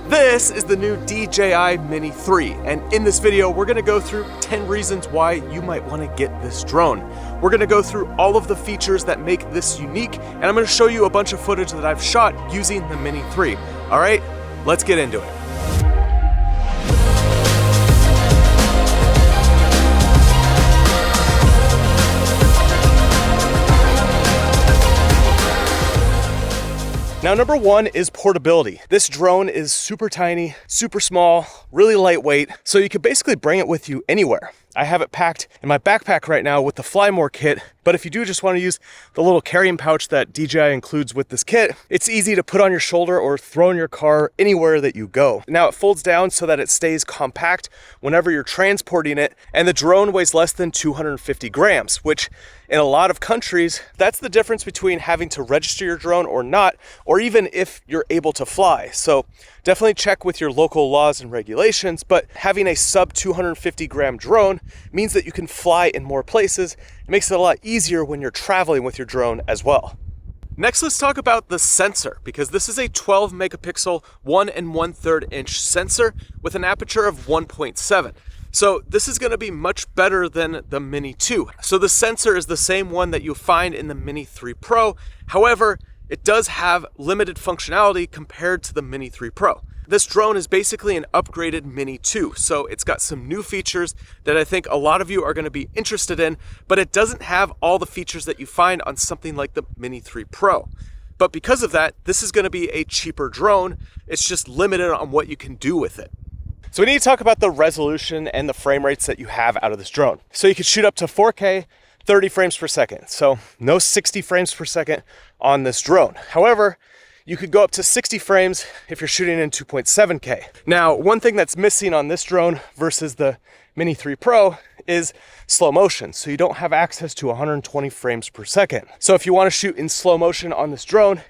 This is the new DJI Mini 3, and in this video we're gonna go through 10 reasons why you might wanna get this drone. We're gonna go through all of the features that make this unique, and I'm gonna show you a bunch of footage that I've shot using the Mini 3. All right, let's get into it. Now, number one is portability. This drone is super tiny, super small, really lightweight, so you can basically bring it with you anywhere. I have it packed in my backpack right now with the Fly More kit, but if you do just want to use the little carrying pouch that DJI includes with this kit, it's easy to put on your shoulder or throw in your car anywhere that you go. Now, it folds down so that it stays compact whenever you're transporting it, and the drone weighs less than 250 grams, which in a lot of countries, that's the difference between having to register your drone or not, or even if you're able to fly. So definitely check with your local laws and regulations, but having a sub 250 gram drone means that you can fly in more places. It makes it a lot easier when you're traveling with your drone as well. Next, let's talk about the sensor, because this is a 12 megapixel 1 1/3 inch sensor with an aperture of 1.7. So this is going to be much better than the Mini 2. So the sensor is the same one that you'll find in the Mini 3 Pro. However, it does have limited functionality compared to the Mini 3 Pro. This drone is basically an upgraded Mini 2, so it's got some new features that I think a lot of you are going to be interested in, but it doesn't have all the features that you find on something like the Mini 3 Pro. But because of that, this is going to be a cheaper drone. It's just limited on what you can do with it. So we need to talk about the resolution and the frame rates that you have out of this drone. So you can shoot up to 4K, 30 frames per second. So no 60 frames per second on this drone. However, you could go up to 60 frames if you're shooting in 2.7K. Now, one thing that's missing on this drone versus the Mini 3 Pro is slow motion. So you don't have access to 120 frames per second. So if you want to shoot in slow motion on this drone,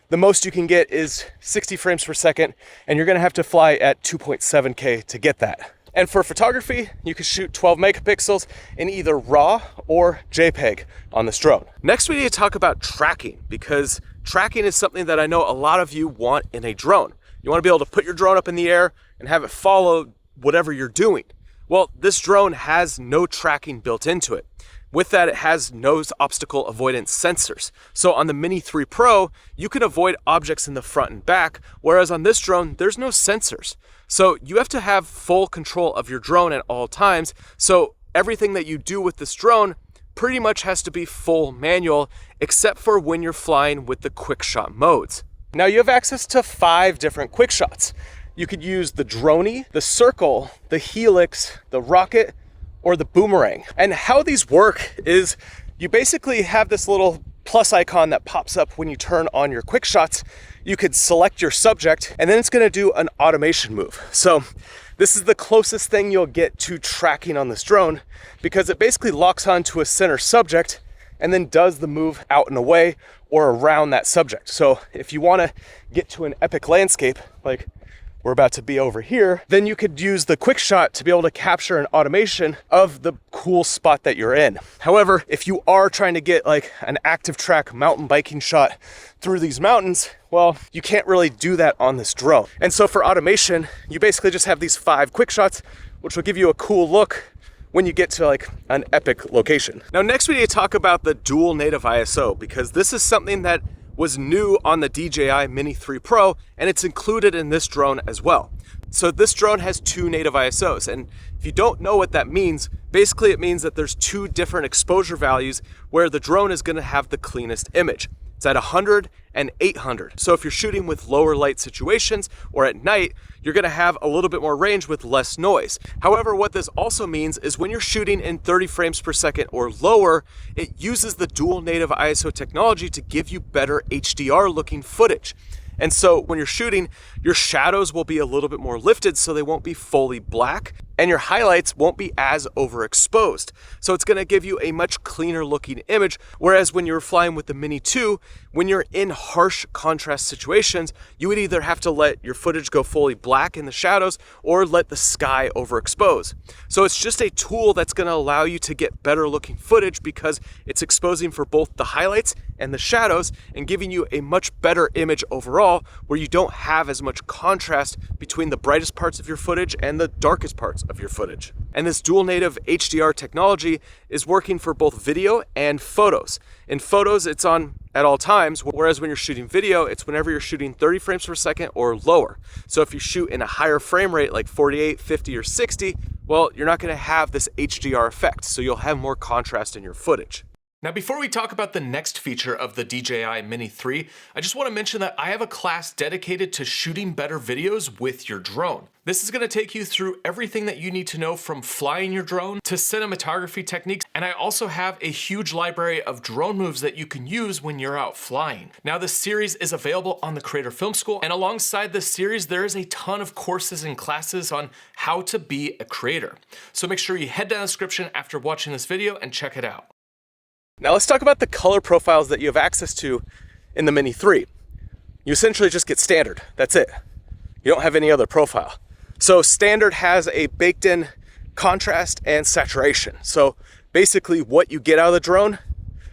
the most you can get is 60 frames per second, and you're gonna have to fly at 2.7K to get that. And for photography, you can shoot 12 megapixels in either RAW or JPEG on this drone. Next, we need to talk about tracking, because tracking is something that I know a lot of you want in a drone. You wanna be able to put your drone up in the air and have it follow whatever you're doing. Well, this drone has no tracking built into it. With that, it has no obstacle avoidance sensors. So on the Mini 3 Pro, you can avoid objects in the front and back, whereas on this drone, there's no sensors. So you have to have full control of your drone at all times. So everything that you do with this drone pretty much has to be full manual, except for when you're flying with the quick shot modes. Now you have access to 5 different quick shots. You could use the droney, the circle, the helix, the rocket, or the boomerang. And how these work is you basically have this little plus icon that pops up when you turn on your quick shots. You could select your subject, and then it's gonna do an automation move. So this is the closest thing you'll get to tracking on this drone, because it basically locks onto a center subject and then does the move out and away or around that subject. So if you wanna get to an epic landscape, like we're about to be over here, then you could use the quick shot to be able to capture an automation of the cool spot that you're in. However, if you are trying to get like an active track mountain biking shot through these mountains, well, you can't really do that on this drone. And so for automation, you basically just have these 5 quick shots, which will give you a cool look when you get to like an epic location. Now, next we need to talk about the dual native ISO, because this is something that was new on the DJI Mini 3 Pro, and it's included in this drone as well. So this drone has 2 native ISOs, and if you don't know what that means, basically it means that there's 2 different exposure values where the drone is gonna have the cleanest image. It's at 100 and 800. So if you're shooting with lower light situations or at night, you're gonna have a little bit more range with less noise. However, what this also means is when you're shooting in 30 frames per second or lower, it uses the dual native ISO technology to give you better HDR looking footage. And so when you're shooting, your shadows will be a little bit more lifted so they won't be fully black. and your highlights won't be as overexposed. So it's gonna give you a much cleaner looking image, whereas when you're flying with the Mini 2, when you're in harsh contrast situations, you would either have to let your footage go fully black in the shadows or let the sky overexpose. So it's just a tool that's gonna allow you to get better looking footage because it's exposing for both the highlights and the shadows and giving you a much better image overall, where you don't have as much contrast between the brightest parts of your footage and the darkest parts of your footage. And this dual native HDR technology is working for both video and photos. In photos, it's on at all times, whereas when you're shooting video, it's whenever you're shooting 30 frames per second or lower. So if you shoot in a higher frame rate like 48, 50, or 60, well, you're not gonna have this HDR effect, so you'll have more contrast in your footage. Now, before we talk about the next feature of the DJI Mini 3, I just want to mention that I have a class dedicated to shooting better videos with your drone. This is going to take you through everything that you need to know from flying your drone to cinematography techniques, and I also have a huge library of drone moves that you can use when you're out flying. Now, this series is available on the Creator Film School, and alongside this series, there is a ton of courses and classes on how to be a creator. So make sure you head down the description after watching this video and check it out. Now let's talk about the color profiles that you have access to in the Mini 3. You essentially just get standard, that's it. You don't have any other profile. So standard has a baked in contrast and saturation. So basically what you get out of the drone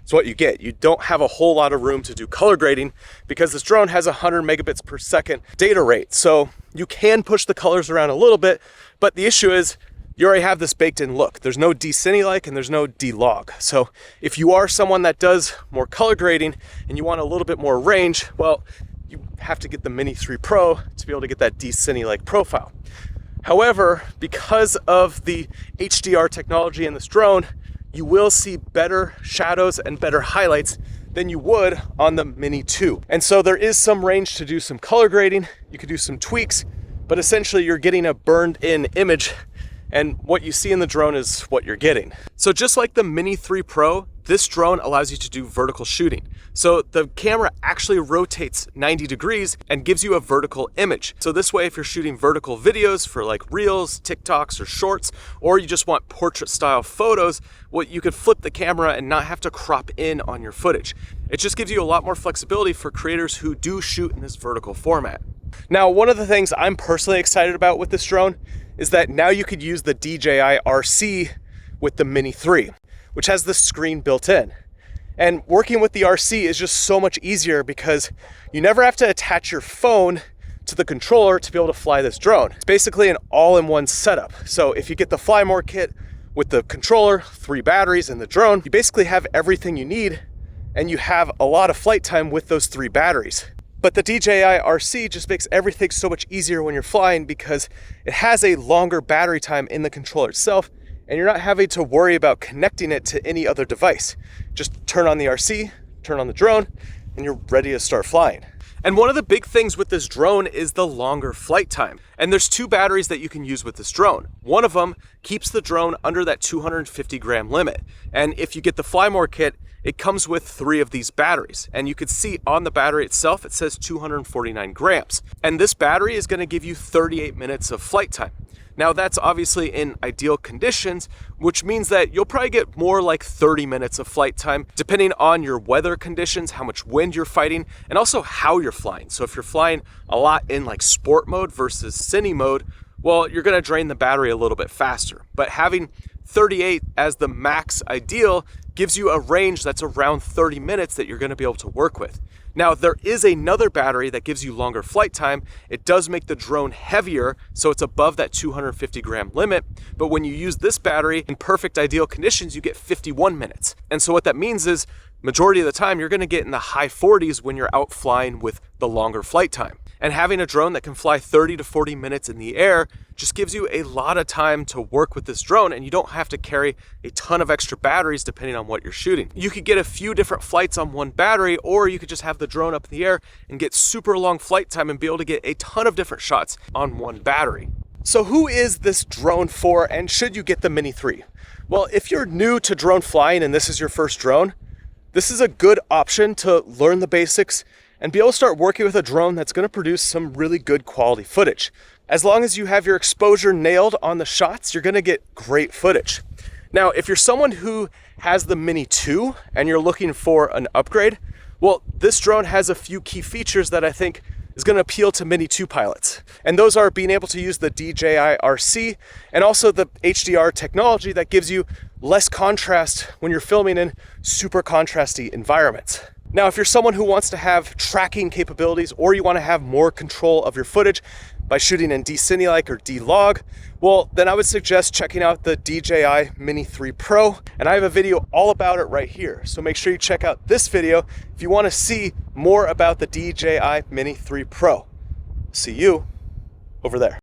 is what you get. You don't have a whole lot of room to do color grading because this drone has 100 megabits per second data rate. So you can push the colors around a little bit, but the issue is you already have this baked in look. There's no D-Cine-like and there's no D-Log. So if you are someone that does more color grading and you want a little bit more range, well, you have to get the Mini 3 Pro to be able to get that D-Cine-like profile. However, because of the HDR technology in this drone, you will see better shadows and better highlights than you would on the Mini 2. And so there is some range to do some color grading. You could do some tweaks, but essentially you're getting a burned in image, and what you see in the drone is what you're getting. So just like the Mini 3 Pro, this drone allows you to do vertical shooting. So the camera actually rotates 90 degrees and gives you a vertical image. So this way, if you're shooting vertical videos for like Reels, TikToks, or Shorts, or you just want portrait style photos, well, you could flip the camera and not have to crop in on your footage. It just gives you a lot more flexibility for creators who do shoot in this vertical format. Now, one of the things I'm personally excited about with this drone is that now you could use the DJI RC with the Mini 3, which has the screen built in. And working with the RC is just so much easier because you never have to attach your phone to the controller to be able to fly this drone. It's basically an all-in-one setup. So if you get the Fly More kit with the controller, 3 batteries, and the drone, you basically have everything you need, and you have a lot of flight time with those 3 batteries. But the DJI RC just makes everything so much easier when you're flying because it has a longer battery time in the controller itself, and you're not having to worry about connecting it to any other device. Just turn on the RC, turn on the drone, and you're ready to start flying. And one of the big things with this drone is the longer flight time. And there's 2 batteries that you can use with this drone. One of them keeps the drone under that 250 gram limit. And if you get the Fly More kit, it comes with 3 of these batteries. And you can see on the battery itself, it says 249 grams. And this battery is gonna give you 38 minutes of flight time. Now that's obviously in ideal conditions, which means that you'll probably get more like 30 minutes of flight time, depending on your weather conditions, how much wind you're fighting, and also how you're flying. So if you're flying a lot in like sport mode versus cine mode, well, you're gonna drain the battery a little bit faster. But having 38 as the max ideal gives you a range that's around 30 minutes that you're gonna be able to work with. Now, there is another battery that gives you longer flight time. It does make the drone heavier, so it's above that 250 gram limit. But when you use this battery in perfect ideal conditions, you get 51 minutes. And so what that means is majority of the time, you're gonna get in the high 40s when you're out flying with the longer flight time. And having a drone that can fly 30 to 40 minutes in the air just gives you a lot of time to work with this drone, and you don't have to carry a ton of extra batteries depending on what you're shooting. You could get a few different flights on one battery, or you could just have the drone up in the air and get super long flight time and be able to get a ton of different shots on one battery. So who is this drone for, and should you get the Mini 3? Well, if you're new to drone flying and this is your first drone, this is a good option to learn the basics and be able to start working with a drone that's gonna produce some really good quality footage. As long as you have your exposure nailed on the shots, you're gonna get great footage. Now, if you're someone who has the Mini 2 and you're looking for an upgrade, well, this drone has a few key features that I think is gonna appeal to Mini 2 pilots. And those are being able to use the DJI RC and also the HDR technology that gives you less contrast when you're filming in super contrasty environments. Now, if you're someone who wants to have tracking capabilities or you want to have more control of your footage by shooting in D-Cine-like or D-Log, well, then I would suggest checking out the DJI Mini 3 Pro, and I have a video all about it right here. So make sure you check out this video if you want to see more about the DJI Mini 3 Pro. See you over there.